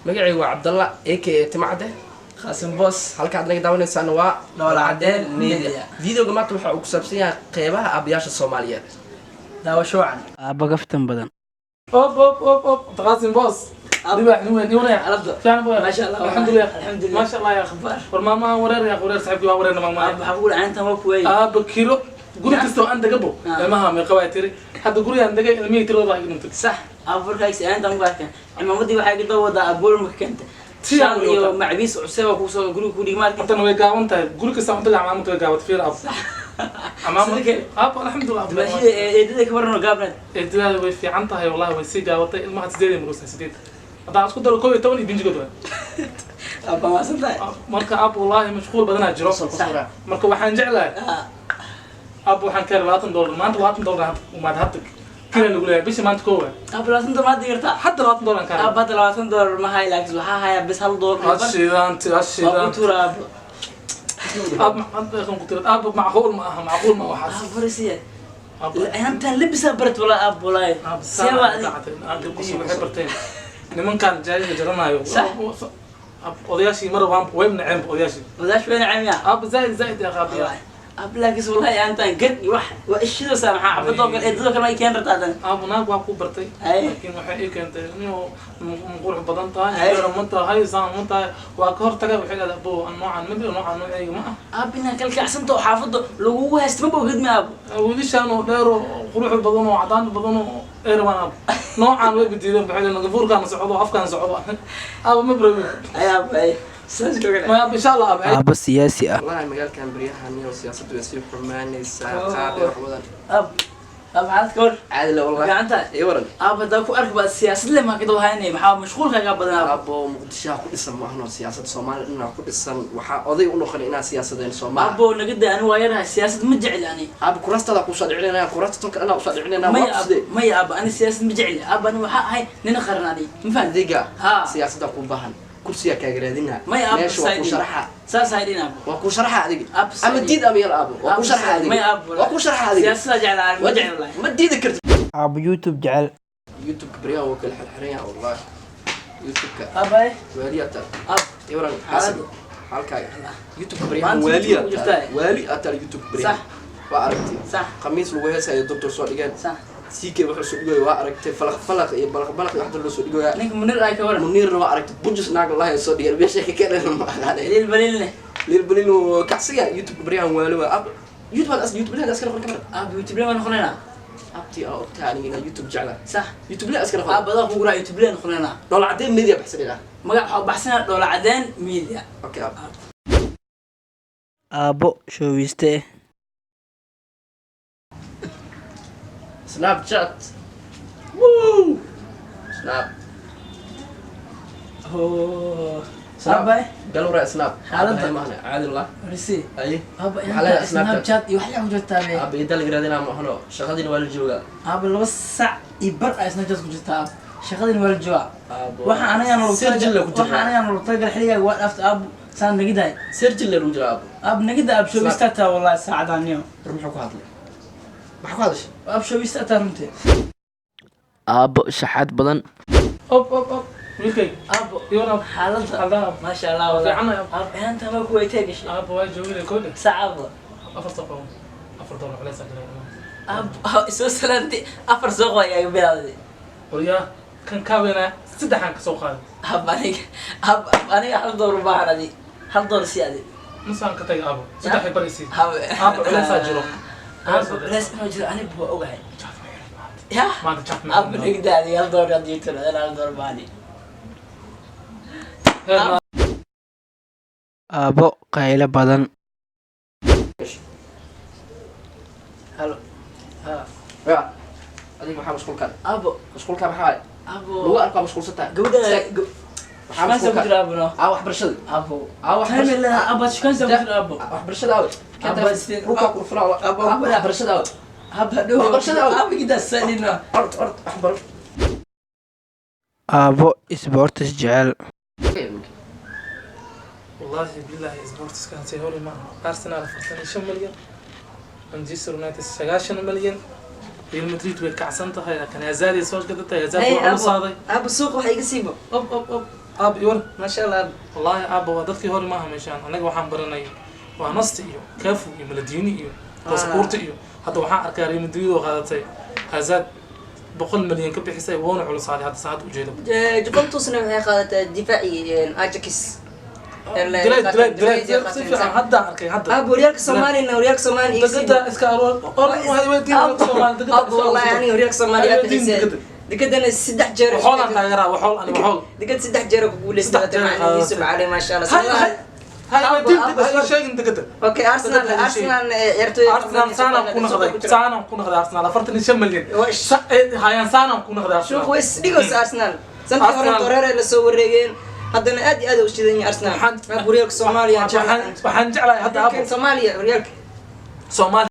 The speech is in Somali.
magacay waa Cabdalla AK Timacade Qaasim Boss halka aad naga daawanaysan waa Dhoola Cadeen Media. Videoga maanta waxa uu ku saabsan yahay qeybaha aabayaasha Soomaaliyeed. daawasho wacan aaba gaftan badan اوب قاسم بوس دبا حلوين يونا alabda فعلا بويا ما شاء الله الحمد لله الحمد لله ما شاء الله يا اخبار والماما ورير يا ورير صاحبي وريرنا ماما waxa ku dhacaynta ma ku weey بكيلو قولي كستو عندك ابو ما هم قواتيري حتى قولي عندك المية تلو راح ينتك صح afarkaas aanta ma baakan imaamadii waxa ka dawada abuul ma kanta shan iyo macbiis cusub ku soo guriga ku dhigmaad انت نوي قاون تاع قولي كستو عندك عمام تو قاوت فير اب عمام اب الحمد لله ماشي eedada ka warno gaabnad اهتمام way fiican tahay wallahi way si gaawatay ilmaha 8 maruusa 8 hadda isku daro 12 binjigood aba ma santahay marka ab wallahi mashquul badan jiro marka waxaan jeclahay ab waxaan ka $20 maanta $20 uma hadda kina lagu leeyahay bishi maanta koowa aba laasan ma digirta hadda $20 ka aba $20 ma hay laakiin waxa haya bis $1 ashidan turab ab ab معقول ما واحد فرسيه انت لبسها برت ولا اب ولا سيوا برتين niman kan jaayga jaranayo odayaashii mar waan way naceen odayaashii wadash weyn camiya ab zaid ya qabiya ab laakiin wallahi anta gad wax wa ishida saamaxa afadoo kale eedada kale ay keen rabtaan ab naag waa ku bartay laakiin waxa ay keentay inuu qurux badan tahay manta hay saan manta waa ka hortaga wixii la abo noocan noocan ma ab ina kal kacsanto xaafado lagu haysto ma bogid ma ab wiilishaan oo dheer qurux badan oo cadaan badan oo eerman ab noocan way bidiyeen baxay naga fuurkan socdo afkan socdo ab ma brawi ay ما إن شاء الله aaba siyaasi ah والله مجال كان بريحة نيو سياسة ويسير حرماني ساقابي وحوضا ab عاد كور عادل والله gacanta اي ورن ab da ku ark ba siyaasad le ma ka dawhaynay maxaa mashquulka ka badan ab abo muqdisho ku dhisan ma ahno siyaasadda Soomaaliya inaa ku dhisan waxa oday u noqon inaa siyaasadeen Soomaaliya abo naga daa anu waayaraha siyaasad ma jeclaani abo kurastada ku soo dhicinayna kurasta tonka ana u soo dhicinayna ma ya ab ani siyaasad ma jecli ab ani waxa ahay nin qarnaadi ma fahad diga ha siyaasadda ku baahan kursiga ka garaadina ma ya ab meesha waa ku sharaxa saasaydiina waa ku sharaxa adiga ama diid ama yar abo waa ku sharaxa adiga ma ab waa ku sharaxa adiga siyaasadda jeclaan ma jeclaan ma diidi kartid aaba youtube jecel يوتيوب كبرياء وكل حرية والله يوتيوب ك abay والية ab يورن حسن حالك يوتيوب كبرياء ما أنت والية يوتيوب جبتها. والي أتى اليوتيوب كبرياء صح. وعرفتي صح قميص لوجهه سيد الدكتور سؤال صح سيكي وحسوا جوي وعرفتي فلق بلق يحضر له سؤال جوي ninka munir ay ka waran منير وعرفت بوجس ناق الله يسود يا بيش كده ما هذا lil balilne للبلين وكعسية يوتيوب كبرياء والي أب يوتيوب هذا يوتيوب هذا أسكر في الكاميرا ab youtube le ma noqonayna أبتي أو تاني أنا يوتيوب جعله صح يوتيوب لا أسكر ab ada ku gura youtube le noqonayna دول عدين ميديا بحسن له magac waxa baxsana dhoola cadeen media أوكي أب aabo showiste سناب شات ووو سناب oh سناب abay قالوا رأي سناب حالته. هاي معنا عادل الله risi أي ab على ina سناب snapchat iyo wax la ku jirtaa be أبي يدل قرادنا ما هنا شغالين ولا جوجا ab laba sac iyo bar ay snapchat ku jirtaa shaqadin wala jooga waxa anaga سيرجل لو كنت waxa anaga noo tagal xiliga waa dhaft ab saan nagiday سيرجل لو جرا أبو ab nagida ab showista ta wallahi saacadaniyo رمحوا كهذا ما حكوا هذا ab showista ta runtii aabo shaxaad badan أوب ويلكي ab يورن xaaladda الله ما شاء الله في والله عنا ab inta ma ku way tagashay أب واي جوي لكل saacada أفر عليه سجل ab soo salaanti afar soo qoy ay bilaawday ويا كان كابينا سدح عن كسوق هذا ab aniga hal door baahanadi hal door siyaadi مثلا كتاي أبو سدح بريسي ab أب عليه سجل res inuu jiro aniga buu ogahay ya ما تشاف ab nagdaadi hal door hadii tiro hal door baani aabo qaylo badan halo ha يا أديك محل مشغول كان abo مشغول كان محل abo لو أرقى مشغول ستة gabadha محل shukaansa مشغول ku كان jira abno أو برشد abo أو hamil برشد aba shukaansa ku jira abo برشد أو أبا سين- روكا كرفلا أو برشد أو haba dhow Barshada aw. aba gida salino أرد أحبر aabo isboortis jecel والله بالله سبورتس كان سيهوري ما أرسنال 45 مليون مانشستر يونايتد 9 مليون Real Madrid way kacsan tahay laakiin Hazard soo gadatay Hazard waa cusaaday aba suuq waxa iga siibo ab iwar ma sha Allah wallahi aba waa dadkii hore ma aha meeshaan anaga waxaan baranay waa nasti iyo Cafu iyo Maldini iyo Bosquorta iyo hadda waxaan arkaa Real Madrid oo qaadatay Hazard 100 milyan ka bixisay woona culusaaday hadda saacad u jeedo Juventusna waxay qaadatay difaaci Ajax hadda arkay hadda ابو ريالك سومالي وريالك سومالي دقيقة اسكا وهي ودي سومالي ابو والله يعني وريالك سومالي دقيقة سدح جير وحول انت غيرها وحول انا وحول دقيقة سدح جير بقول استلت مع يوسف علي ما شاء الله هاي ودي شيء دقيقة اوكي ارسنال يرتوي ارسنال سانا كون خدي سانا كون خدي ارسنال 45 مليون هاي سانا كون خدي ارسنال شوف ويس ديغوس ارسنال سنتي هore توريرا la soo wareegeen haddana aad u shidan yahay Arsenal waxaan Real Soomaaliya waxaan jeclahay hadda Soomaaliya Real Soomaaliya